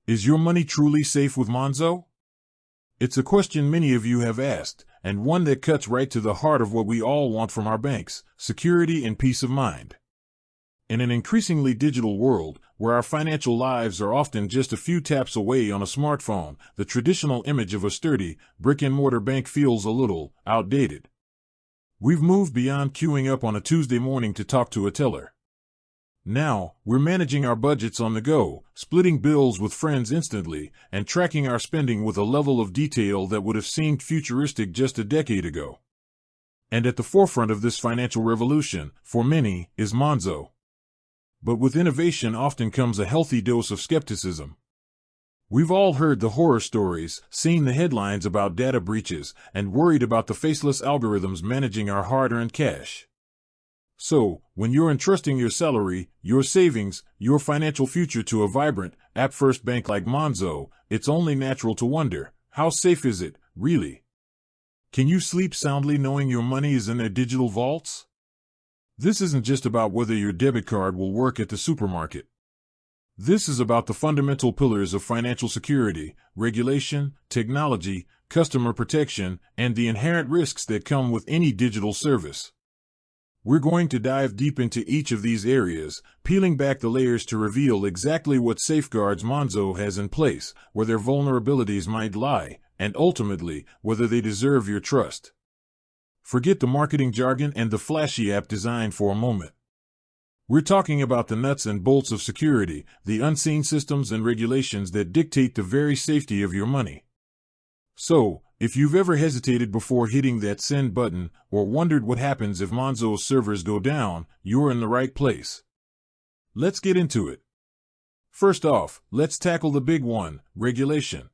Is your money truly safe with Monzo? It's a question many of you have asked, and one that cuts right to the heart of what we all want from our banks: security and peace of mind. In an increasingly digital world, where our financial lives are often just a few taps away on a smartphone, the traditional image of a sturdy, brick-and-mortar bank feels a little outdated. We've moved beyond queuing up on a Tuesday morning to talk to a teller. Now, we're managing our budgets on the go, splitting bills with friends instantly, and tracking our spending with a level of detail that would have seemed futuristic just a decade ago. And at the forefront of this financial revolution, for many, is Monzo. But with innovation often comes a healthy dose of skepticism. We've all heard the horror stories, seen the headlines about data breaches, and worried about the faceless algorithms managing our hard-earned cash. So, when you're entrusting your salary, your savings, your financial future to a vibrant, app-first bank like Monzo, it's only natural to wonder, how safe is it, really? Can you sleep soundly knowing your money is in their digital vaults? This isn't just about whether your debit card will work at the supermarket. This is about the fundamental pillars of financial security: regulation, technology, customer protection, and the inherent risks that come with any digital service. We're going to dive deep into each of these areas, peeling back the layers to reveal exactly what safeguards Monzo has in place, where their vulnerabilities might lie, and ultimately, whether they deserve your trust. Forget the marketing jargon and the flashy app design for a moment. We're talking about the nuts and bolts of security, the unseen systems and regulations that dictate the very safety of your money. So, if you've ever hesitated before hitting that send button, or wondered what happens if Monzo's servers go down, you're in the right place. Let's get into it. First off, let's tackle the big one: regulation.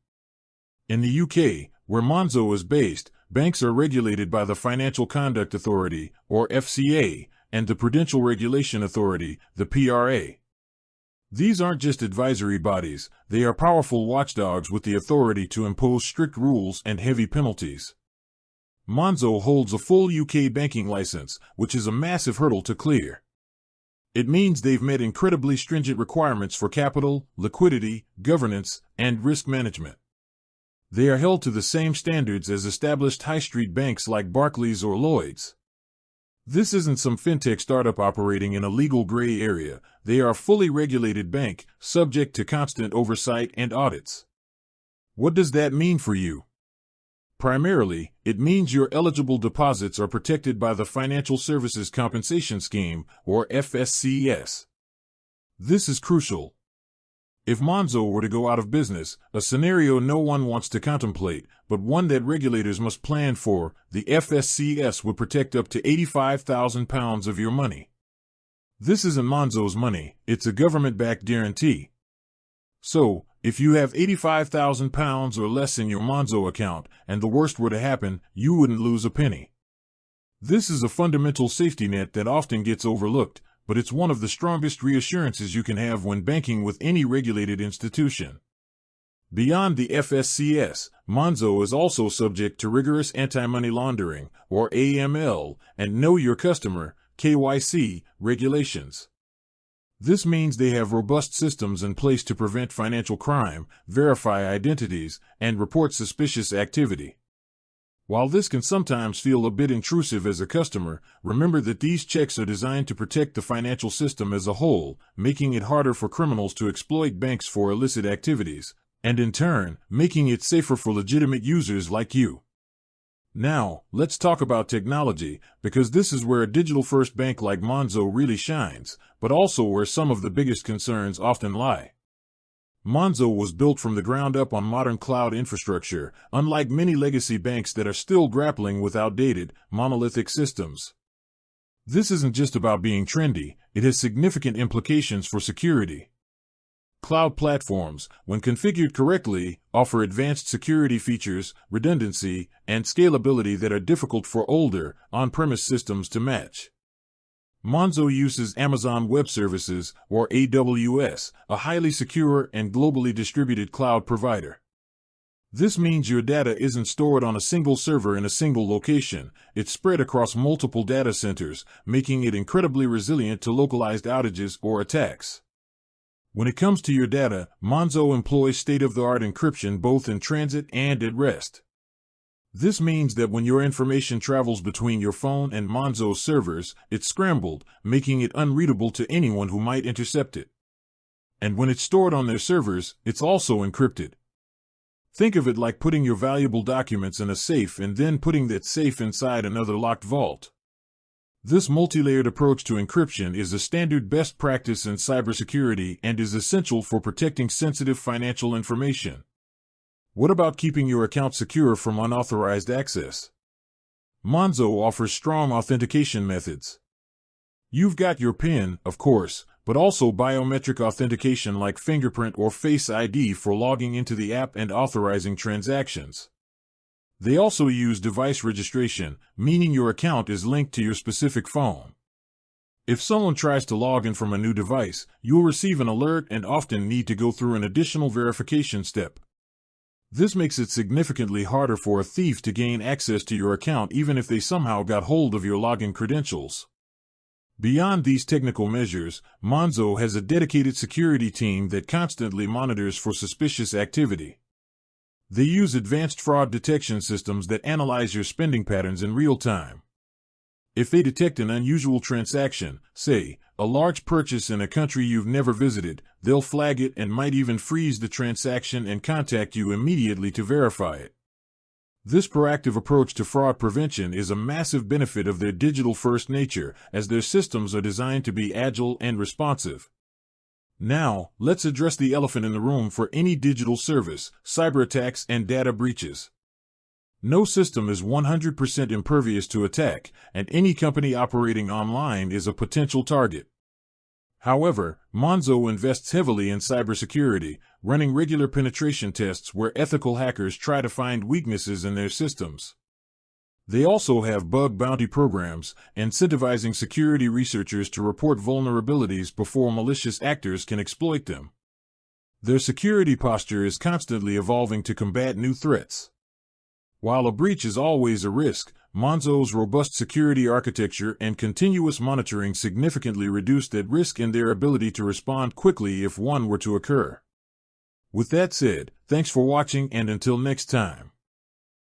In the UK, where Monzo is based, banks are regulated by the Financial Conduct Authority, or FCA, and the Prudential Regulation Authority, the PRA. These aren't just advisory bodies, they are powerful watchdogs with the authority to impose strict rules and heavy penalties. Monzo holds a full UK banking license, which is a massive hurdle to clear. It means they've met incredibly stringent requirements for capital, liquidity, governance, and risk management. They are held to the same standards as established high street banks like Barclays or Lloyds. This isn't some fintech startup operating in a legal gray area. They are a fully regulated bank, subject to constant oversight and audits. What does that mean for you? Primarily, it means your eligible deposits are protected by the Financial Services Compensation Scheme, or FSCS. This is crucial. If Monzo were to go out of business, a scenario no one wants to contemplate, but one that regulators must plan for, the FSCS would protect up to £85,000 of your money. This isn't Monzo's money, it's a government-backed guarantee. So, if you have £85,000 or less in your Monzo account, and the worst were to happen, you wouldn't lose a penny. This is a fundamental safety net that often gets overlooked, but it's one of the strongest reassurances you can have when banking with any regulated institution. Beyond the FSCS, Monzo is also subject to rigorous anti-money laundering, or AML, and Know Your Customer, KYC, regulations. This means they have robust systems in place to prevent financial crime, verify identities, and report suspicious activity. While this can sometimes feel a bit intrusive as a customer, remember that these checks are designed to protect the financial system as a whole, making it harder for criminals to exploit banks for illicit activities, and in turn, making it safer for legitimate users like you. Now, let's talk about technology, because this is where a digital-first bank like Monzo really shines, but also where some of the biggest concerns often lie. Monzo was built from the ground up on modern cloud infrastructure, unlike many legacy banks that are still grappling with outdated, monolithic systems. This isn't just about being trendy, it has significant implications for security. Cloud platforms, when configured correctly, offer advanced security features, redundancy, and scalability that are difficult for older, on-premise systems to match. Monzo uses Amazon Web Services, or AWS, a highly secure and globally distributed cloud provider. This means your data isn't stored on a single server in a single location, it's spread across multiple data centers, making it incredibly resilient to localized outages or attacks. When it comes to your data, Monzo employs state-of-the-art encryption both in transit and at rest. This means that when your information travels between your phone and Monzo's servers, it's scrambled, making it unreadable to anyone who might intercept it. And when it's stored on their servers, it's also encrypted. Think of it like putting your valuable documents in a safe and then putting that safe inside another locked vault. This multi-layered approach to encryption is a standard best practice in cybersecurity and is essential for protecting sensitive financial information. What about keeping your account secure from unauthorized access? Monzo offers strong authentication methods. You've got your PIN, of course, but also biometric authentication like fingerprint or Face ID for logging into the app and authorizing transactions. They also use device registration, meaning your account is linked to your specific phone. If someone tries to log in from a new device, you'll receive an alert and often need to go through an additional verification step. This makes it significantly harder for a thief to gain access to your account even if they somehow got hold of your login credentials. Beyond these technical measures, Monzo has a dedicated security team that constantly monitors for suspicious activity. They use advanced fraud detection systems that analyze your spending patterns in real time. If they detect an unusual transaction, say, a large purchase in a country you've never visited, they'll flag it and might even freeze the transaction and contact you immediately to verify it. This proactive approach to fraud prevention is a massive benefit of their digital-first nature, as their systems are designed to be agile and responsive. Now, let's address the elephant in the room for any digital service: cyber attacks and data breaches. No system is 100% impervious to attack, and any company operating online is a potential target. However, Monzo invests heavily in cybersecurity, running regular penetration tests where ethical hackers try to find weaknesses in their systems. They also have bug bounty programs, incentivizing security researchers to report vulnerabilities before malicious actors can exploit them. Their security posture is constantly evolving to combat new threats. While a breach is always a risk, Monzo's robust security architecture and continuous monitoring significantly reduce that risk and their ability to respond quickly if one were to occur. With that said, thanks for watching, and until next time.